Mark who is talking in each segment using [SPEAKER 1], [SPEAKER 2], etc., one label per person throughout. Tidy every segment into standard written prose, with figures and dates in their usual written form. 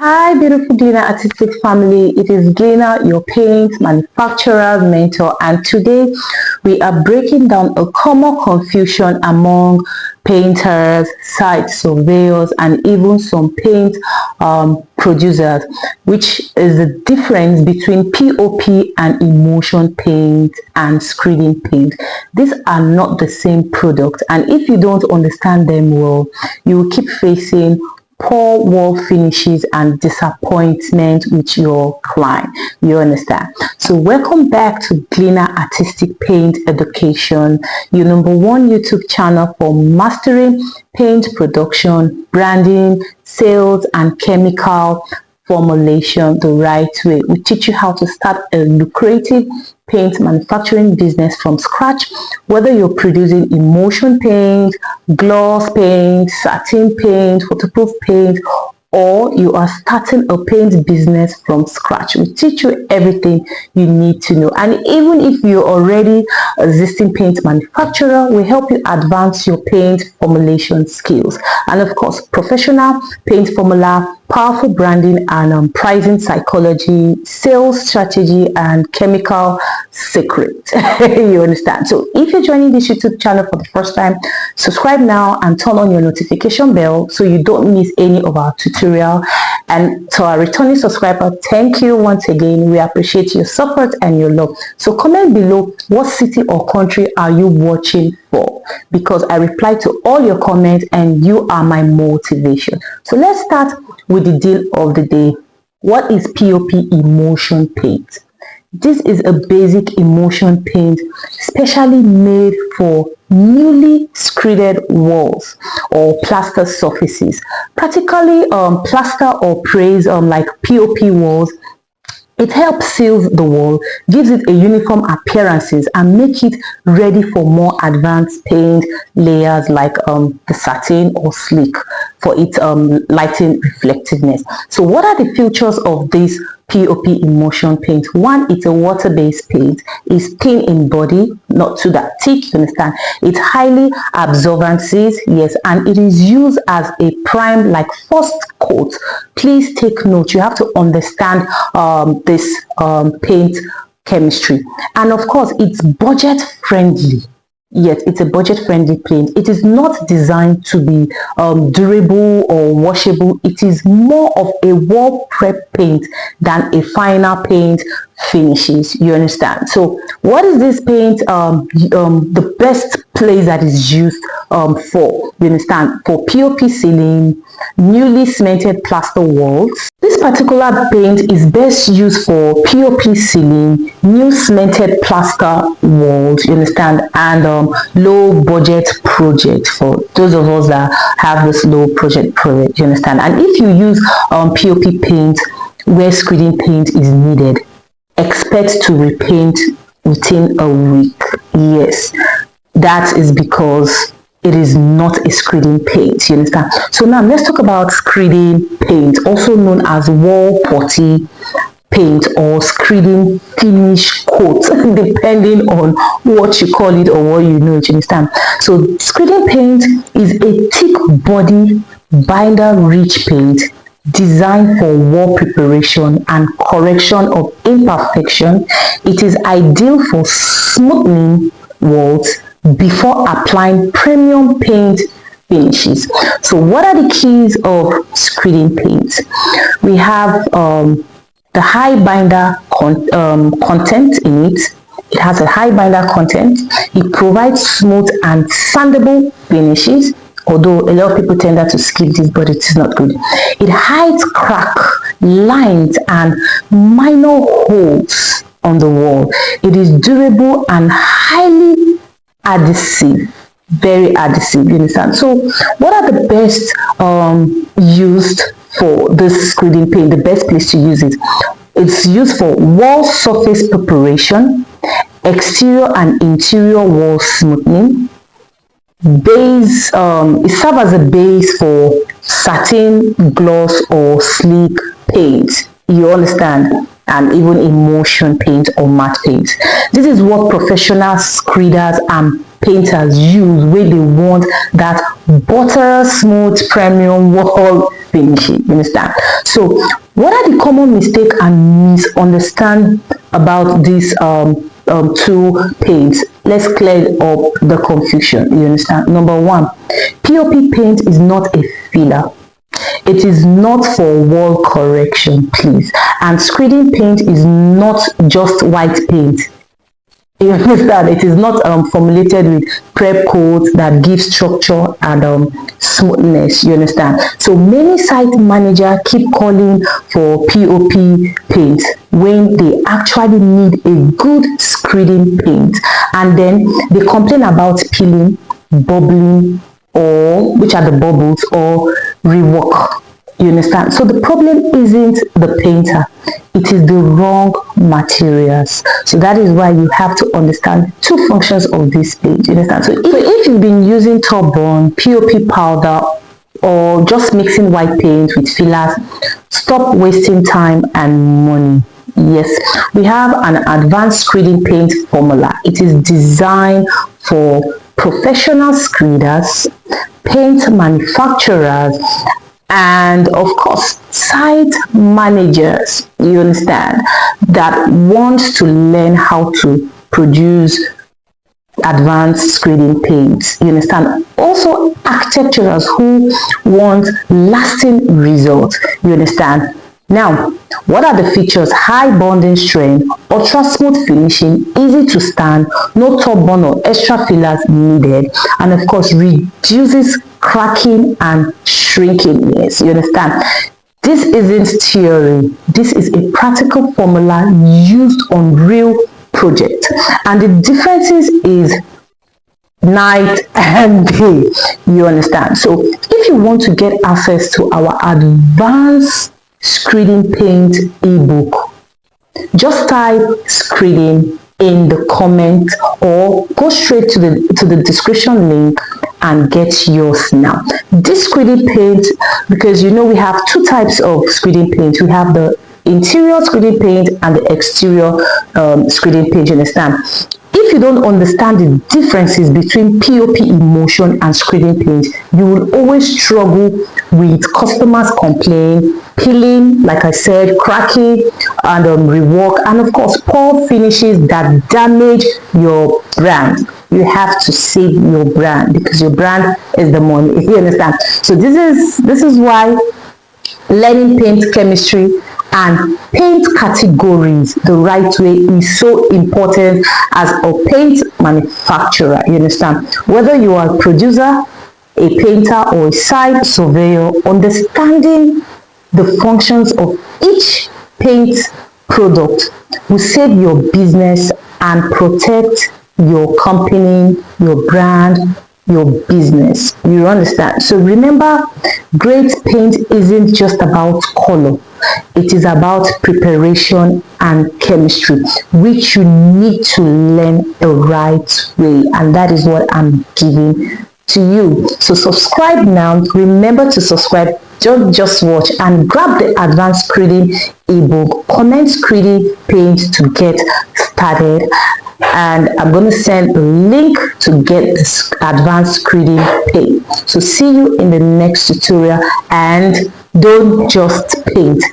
[SPEAKER 1] Hi, beautiful Glina artistic family. It is Glina, your paint manufacturer mentor, and today we are breaking down a common confusion among painters, site surveyors, and even some paint producers, which is the difference between P.O.P and emulsion paint and screening paint. These are not the same product, and if you don't understand them well, you will keep facing poor wall finishes and disappointment with your client. You understand? So welcome back to Glina Artistic Paint Education, your #1 YouTube channel for mastering paint production, branding, sales, and chemical formulation the right way. We teach you how to start a lucrative paint manufacturing business from scratch, whether you're producing emulsion paint, gloss paint, satin paint, waterproof paint, or you are starting a paint business from scratch. We teach you everything you need to know. And even if you're already an existing paint manufacturer, we help you advance your paint formulation skills. And of course, professional paint formula, powerful branding and pricing psychology, sales strategy, and chemical secret. You understand? So if you're joining this YouTube channel for the first time, subscribe now and turn on your notification bell so you don't miss any of our tutorial. And to our returning subscriber, thank you once again. We appreciate your support and your love. So comment below, what city or country are you watching for, because I reply to all your comments and you are my motivation. So let's start with the deal of the day. What is P.O.P emulsion paint? This is a basic emulsion paint specially made for newly screeded walls or plaster surfaces, practically plaster or praise like P.O.P walls. It helps seal the wall, gives it a uniform appearances, and make it ready for more advanced paint layers like the satin or sleek for its lighting reflectiveness. So what are the features of this P.O.P emulsion paint? One, it's a water-based paint. It's thin in body, not too that thick, you understand. It's highly absorbent, yes, and it is used as a prime like first coat. Please take note, you have to understand this paint chemistry. And of course, it's budget friendly. Yes, it's a budget-friendly paint. It is not designed to be durable or washable. It is more of a wall prep paint than a final paint finishes. You understand? So what is this paint? The best place that is used for, you understand, for P.O.P sealing, newly cemented plaster walls. This particular paint is best used for P.O.P sealing, new cemented plaster walls, you understand, and low budget project for those of us that have this low project, you understand. And if you use P.O.P paint where screening paint is needed, expect to repaint within a week. Yes, that is because it is not a screening paint, you understand. So now let's talk about screening paint, also known as wall putty paint or screening finish coat, depending on what you call it or what you know it, you understand. So screening paint is a thick body binder rich paint designed for wall preparation and correction of imperfection. It is ideal for smoothing walls before applying premium paint finishes. So what are the keys of screening paint? We have the high binder content in it. It has a high binder content. It provides smooth and sandable finishes, although a lot of people tend to skip this, but it is not good. It hides crack, lines, and minor holes on the wall. It is durable and highly adhesive, very adhesive, you understand. So what are the best used for this screening paint? The best place to use it, it's used for wall surface preparation, exterior and interior wall smoothing, base, it serves as a base for satin, gloss, or sleek paint, you understand, and even emulsion paint or matte paint. This is what professional screeders and painters use when they want that butter smooth premium wall finishing, you understand? So what are the common mistakes and misunderstand about these two paints? Let's clear up the confusion, you understand? Number one, POP paint is not a filler. It is not for wall correction, please. And screening paint is not just white paint. You understand? It is not formulated with prep coats that give structure and smoothness. You understand? So many site managers keep calling for POP paint when they actually need a good screening paint, and then they complain about peeling, bubbling, or which are the bubbles, or rework. You understand? So the problem isn't the painter, it is the wrong materials. So that is why you have to understand two functions of this paint. You understand? So if you've been using top burn, POP powder, or just mixing white paint with fillers, stop wasting time and money. Yes, we have an advanced screening paint formula. It is designed for professional screeders, paint manufacturers, and of course site managers, you understand, that want to learn how to produce advanced screening paints, you understand. Also architecturers who want lasting results, you understand. Now, what are the features? High bonding strength, ultra smooth finishing, easy to stand, no top burn or extra fillers needed, and of course reduces cracking and shrinking. Yes, you understand. This isn't theory. This is a practical formula used on real projects, and the differences is night and day. You understand? So if you want to get access to our advanced screening paint ebook, just type screening in the comment or go straight to the description link and get yours now. This screening paint, because you know we have two types of screening paint. We have the interior screening paint and the exterior screening paint, you understand. If you don't understand the differences between P.O.P Emulsion and screening paint, you will always struggle with customers complain, peeling, like I said, cracking, and rework, and of course poor finishes that damage your brand. You have to save your brand because your brand is the money. You understand? So this is why learning paint chemistry and paint categories the right way is so important as a paint manufacturer. You understand? Whether you are a producer, a painter, or a site surveyor, understanding the functions of each paint product will save your business and protect your company, your brand, your business. You understand? So remember, great paint isn't just about color. It is about preparation and chemistry, which you need to learn the right way, and that is what I'm giving to you. So subscribe now. Remember to subscribe. Don't just watch, and grab the advanced screening ebook. Comment screening paint to get started, and I'm going to send a link to get this advanced screening paint. So see you in the next tutorial, and don't just paint,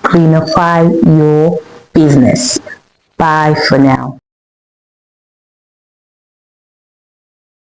[SPEAKER 1] greenify your business. Bye for now.